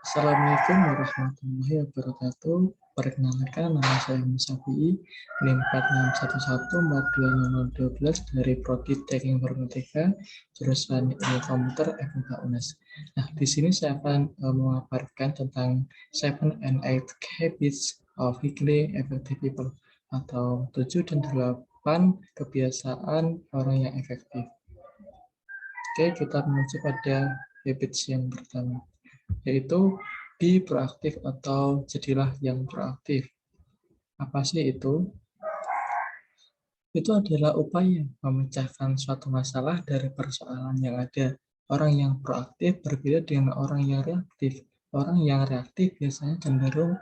Assalamualaikum warahmatullahi wabarakatuh. Perkenalkan, nama saya Musafi, NIM 4611420012 dari Prodi Teknik Informatika, jurusan Ilmu Komputer FMK UNES. Nah, di sini saya akan memaparkan tentang 7 and 8 Habits of Highly Effective People atau 7 dan 8 kebiasaan orang yang efektif. Oke, kita menuju pada habits yang pertama, yaitu be proaktif atau jadilah yang proaktif. Apa sih itu? Itu adalah upaya memecahkan suatu masalah dari persoalan yang ada. Orang yang proaktif berbeda dengan orang yang reaktif. Orang yang reaktif biasanya cenderung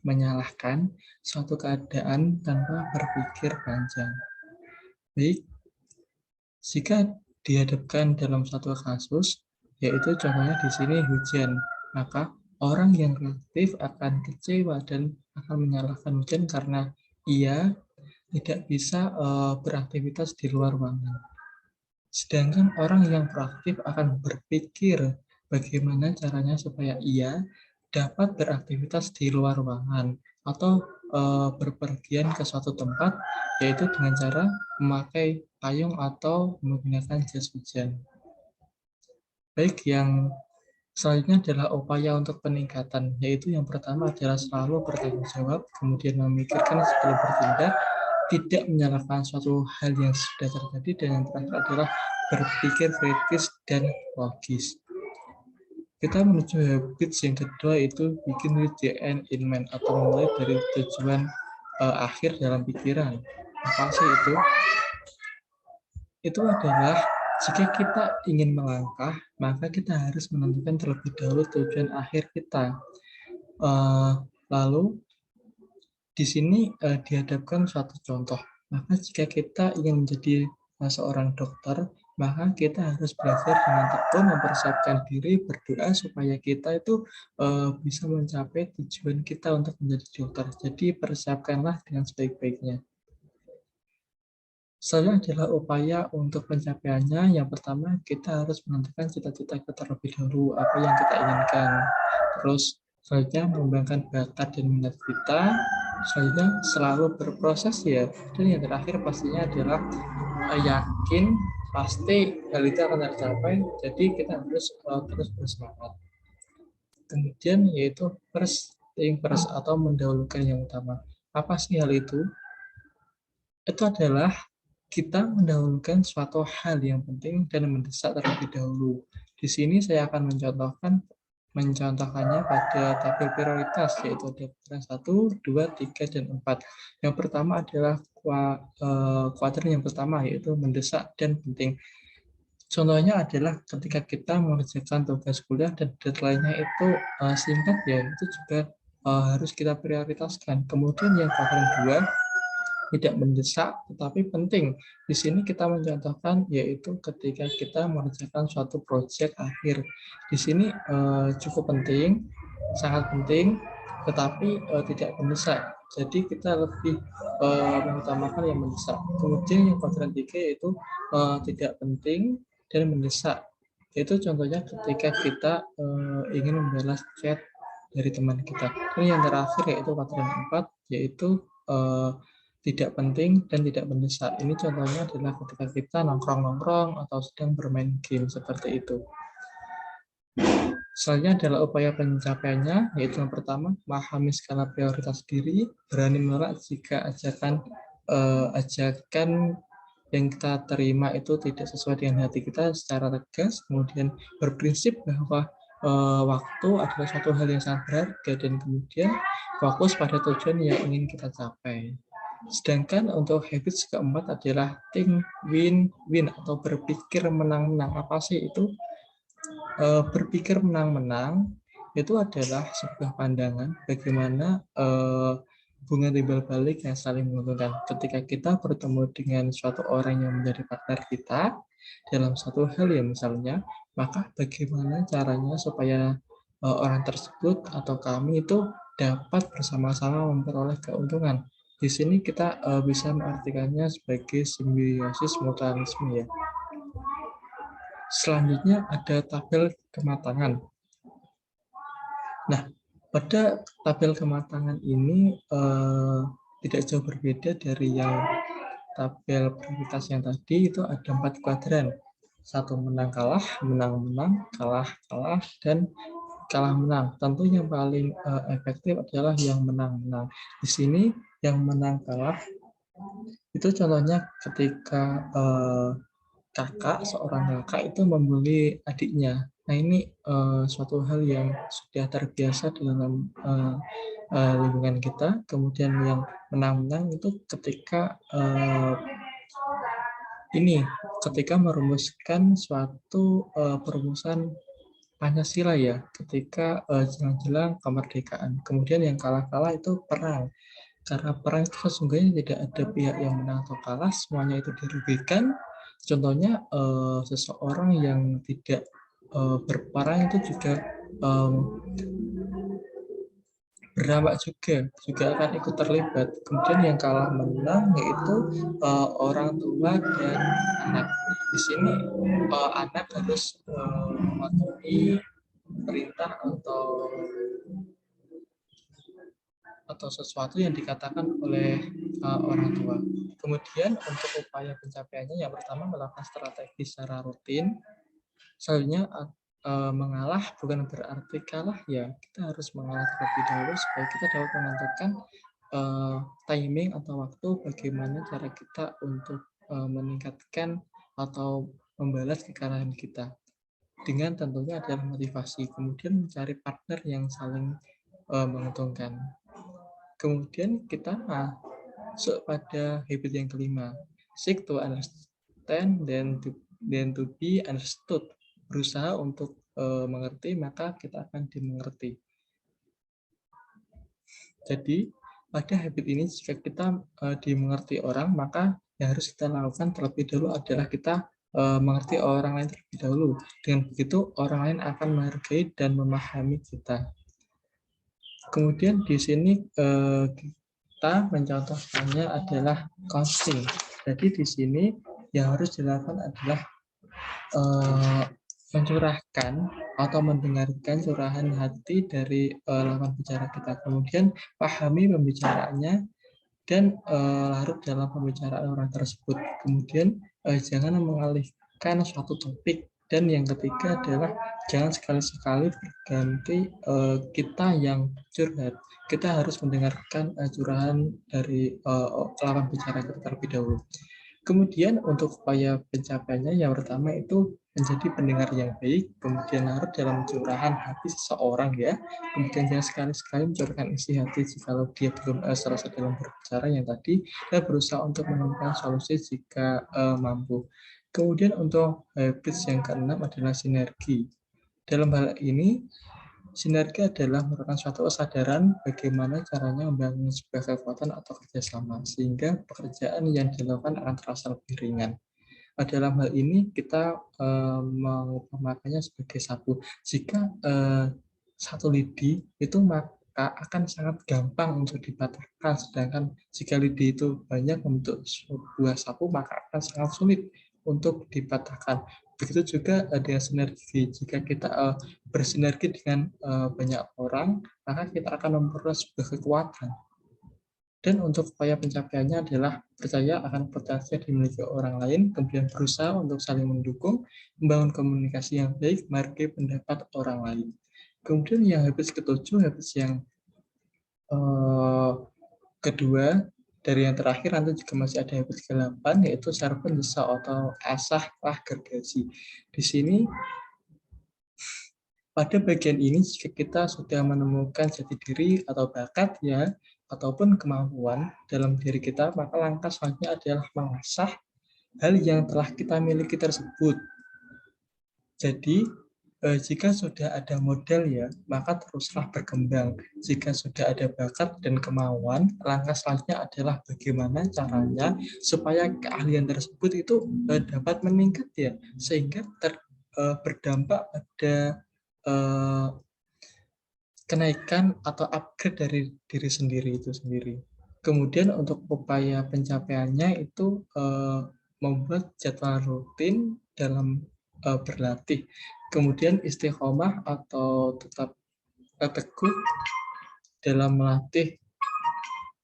menyalahkan suatu keadaan tanpa berpikir panjang. Baik, jika dihadapkan dalam satu kasus, yaitu contohnya di sini hujan, maka orang yang reaktif akan kecewa dan akan menyalahkan hujan karena ia tidak bisa beraktivitas di luar ruangan. Sedangkan orang yang proaktif akan berpikir bagaimana caranya supaya ia dapat beraktivitas di luar ruangan atau berpergian ke suatu tempat, yaitu dengan cara memakai payung atau menggunakan jas hujan. Baik, yang selanjutnya adalah upaya untuk peningkatan, yaitu yang pertama adalah selalu bertanggung jawab, kemudian memikirkan sebelum bertindak, tidak menyalahkan suatu hal yang sudah terjadi, dan yang terakhir adalah berpikir kritis dan logis. Kita menuju habits yang kedua, itu begin with the end in mind atau mulai dari tujuan akhir dalam pikiran. Apa sih itu? Itu adalah jika kita ingin melangkah, maka kita harus menentukan terlebih dahulu tujuan akhir kita. Lalu di sini dihadapkan suatu contoh. Maka jika kita ingin menjadi seorang dokter, maka kita harus belajar dengan tekun, mempersiapkan diri, berdoa supaya kita itu bisa mencapai tujuan kita untuk menjadi dokter. Jadi persiapkanlah dengan sebaik-baiknya. Selanjutnya adalah upaya untuk pencapaiannya. Yang pertama, kita harus menentukan cita-cita kita terlebih dahulu, apa yang kita inginkan. Terus selanjutnya mengembangkan bakat dan minat kita. Selanjutnya selalu berproses ya. Dan yang terakhir pastinya adalah yakin pasti hal itu akan tercapai. Jadi kita harus terus bersemangat. Kemudian yaitu first thing first atau mendahulukan yang utama. Apa sih hal itu? Itu adalah kita mendahulukan suatu hal yang penting dan mendesak terlebih dahulu. Di sini saya akan mencontohkannya pada tabel prioritas, yaitu ada 1, 2, 3, dan 4. Yang pertama adalah kuadran yang pertama, yaitu mendesak dan penting. Contohnya adalah ketika kita mengerjakan tugas kuliah dan deadline-nya itu singkat, ya itu juga harus kita prioritaskan. Kemudian yang kuadran 2, tidak mendesak tetapi penting. Di sini kita mencontohkan yaitu ketika kita mengerjakan suatu proyek akhir. Di sini cukup penting, sangat penting, tetapi tidak mendesak. Jadi kita lebih mengutamakan yang mendesak. Kemudian yang kuadran 3 yaitu tidak penting dan mendesak. Itu contohnya ketika kita ingin membalas chat dari teman kita. Dan yang terakhir yaitu kuadran 4, yaitu tidak penting dan tidak mendesak. Ini contohnya adalah ketika kita nongkrong-nongkrong atau sedang bermain game seperti itu. Selanjutnya adalah upaya pencapaiannya, yaitu yang pertama, memahami skala prioritas diri, berani menolak jika ajakan yang kita terima itu tidak sesuai dengan hati kita secara tegas, kemudian berprinsip bahwa waktu adalah suatu hal yang sangat berharga, dan kemudian fokus pada tujuan yang ingin kita capai. Sedangkan untuk habits keempat adalah think win-win atau berpikir menang-menang. Apa sih itu? Berpikir menang-menang itu adalah sebuah pandangan bagaimana hubungan timbal balik yang saling menguntungkan. Ketika kita bertemu dengan suatu orang yang menjadi partner kita dalam satu hal ya misalnya, maka bagaimana caranya supaya orang tersebut atau kami itu dapat bersama-sama memperoleh keuntungan. Di sini kita bisa mengartikannya sebagai simbiosis mutualisme ya. Selanjutnya ada tabel kematangan. Nah, pada tabel kematangan ini tidak jauh berbeda dari yang tabel prioritas yang tadi. Itu ada 4 kuadran. Satu menang kalah, menang menang, kalah kalah, dan kalah menang. Tentu yang paling efektif adalah yang menang menang. Di sini yang menang kalah itu contohnya ketika seorang kakak itu membuli adiknya. Nah, ini suatu hal yang sudah terbiasa dalam lingkungan kita. Kemudian yang menang-menang itu ketika ketika merumuskan suatu perumusan Pancasila ya, ketika jelang-jelang kemerdekaan. Kemudian yang kalah-kalah itu perang. Karena perang itu sesungguhnya tidak ada pihak yang menang atau kalah, semuanya itu dirugikan. Contohnya seseorang yang tidak berperang itu juga em, berdampak juga akan ikut terlibat. Kemudian yang kalah menang yaitu orang tua dan anak. Di sini anak harus mematuhi perintah atau sesuatu yang dikatakan oleh orang tua. Kemudian untuk upaya pencapaiannya, yang pertama melakukan strategi secara rutin. Selanjutnya mengalah bukan berarti kalah ya, kita harus mengalah terlebih dahulu supaya kita dapat menentukan timing atau waktu bagaimana cara kita untuk meningkatkan atau membalas kekalahan kita, dengan tentunya adalah motivasi. Kemudian mencari partner yang saling menguntungkan. Kemudian kita masuk pada habit yang kelima, seek to understand then to be understood. Berusaha untuk mengerti, maka kita akan dimengerti. Jadi pada habit ini, jika kita dimengerti orang, maka yang harus kita lakukan terlebih dahulu adalah kita mengerti orang lain terlebih dahulu. Dengan begitu orang lain akan menghargai dan memahami kita. Kemudian di sini kita mencontohkannya adalah coaching. Jadi di sini yang harus dilakukan adalah mencurahkan atau mendengarkan curahan hati dari lawan bicara kita. Kemudian pahami pembicaranya dan larut dalam pembicaraan orang tersebut. Kemudian jangan mengalihkan suatu topik. Dan yang ketiga adalah jangan sekali-sekali berganti kita yang curhat. Kita harus mendengarkan curahan dari lawan bicara kita terlebih dahulu. Kemudian untuk upaya pencapaiannya, yang pertama itu menjadi pendengar yang baik, kemudian larut dalam curahan hati seseorang ya, kemudian jangan sekali-sekali mencurahkan isi hati jika dia belum selesai dalam berbicara yang tadi, dan berusaha untuk menemukan solusi jika mampu. Kemudian untuk habits yang keenam adalah sinergi. Dalam hal ini, sinergi adalah merupakan suatu kesadaran bagaimana caranya membangun sebuah kekuatan atau kerjasama, sehingga pekerjaan yang dilakukan akan terasa lebih ringan. Dalam hal ini kita mengumpamakannya sebagai sapu. Jika satu lidi itu maka akan sangat gampang untuk dipatahkan, sedangkan jika lidi itu banyak membentuk sebuah sapu maka akan sangat sulit untuk dipatahkan. Begitu juga dengan sinergi. Jika kita bersinergi dengan banyak orang, maka kita akan memperoleh sebuah kekuatan. Dan untuk upaya pencapaiannya adalah percaya akan potensi yang dimiliki orang lain, kemudian berusaha untuk saling mendukung, membangun komunikasi yang baik, menghargai pendapat orang lain. Kemudian yang habits ketujuh, habits yang kedua, dari yang terakhir nanti juga masih ada habits ke-8, yaitu servant desa atau asahlah gergaji. Di sini pada bagian ini, jika kita sudah menemukan jati diri atau bakat ya, ataupun kemampuan dalam diri kita, maka langkah selanjutnya adalah mengasah hal yang telah kita miliki tersebut. Jadi, jika sudah ada modal ya, maka teruslah berkembang. Jika sudah ada bakat dan kemauan, langkah selanjutnya adalah bagaimana caranya supaya keahlian tersebut itu dapat meningkat ya, sehingga berdampak pada kenaikan atau upgrade dari diri sendiri itu sendiri. Kemudian untuk upaya pencapaiannya itu membuat jadwal rutin dalam berlatih. Kemudian istiqomah atau tetap teguh dalam melatih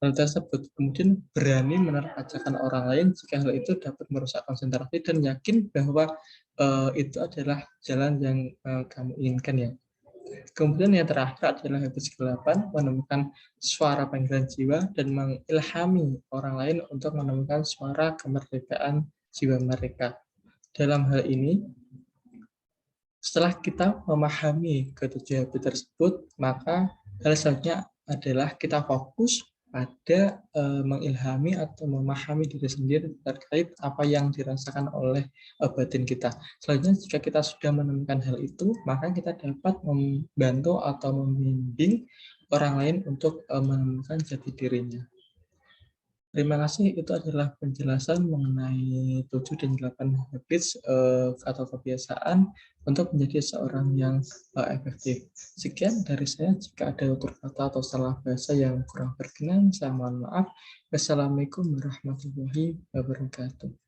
hal tersebut, kemudian berani menerkacakan orang lain jika hal itu dapat merusak konsentrasi dan yakin bahwa itu adalah jalan yang kamu inginkan ya. Kemudian yang terakhir adalah habits ke-8, menemukan suara panggilan jiwa dan mengilhami orang lain untuk menemukan suara kemerdekaan jiwa mereka. Dalam hal ini, setelah kita memahami ketujuh habit tersebut, maka hal selanjutnya adalah kita fokus pada mengilhami atau memahami diri sendiri terkait apa yang dirasakan oleh batin kita. Selanjutnya, jika kita sudah menemukan hal itu, maka kita dapat membantu atau membimbing orang lain untuk menemukan jati dirinya. Terima kasih, itu adalah penjelasan mengenai 7 dan 8 habits atau kebiasaan untuk menjadi seorang yang efektif. Sekian dari saya, jika ada tutur kata atau salah bahasa yang kurang berkenan, saya mohon maaf. Wassalamualaikum warahmatullahi wabarakatuh.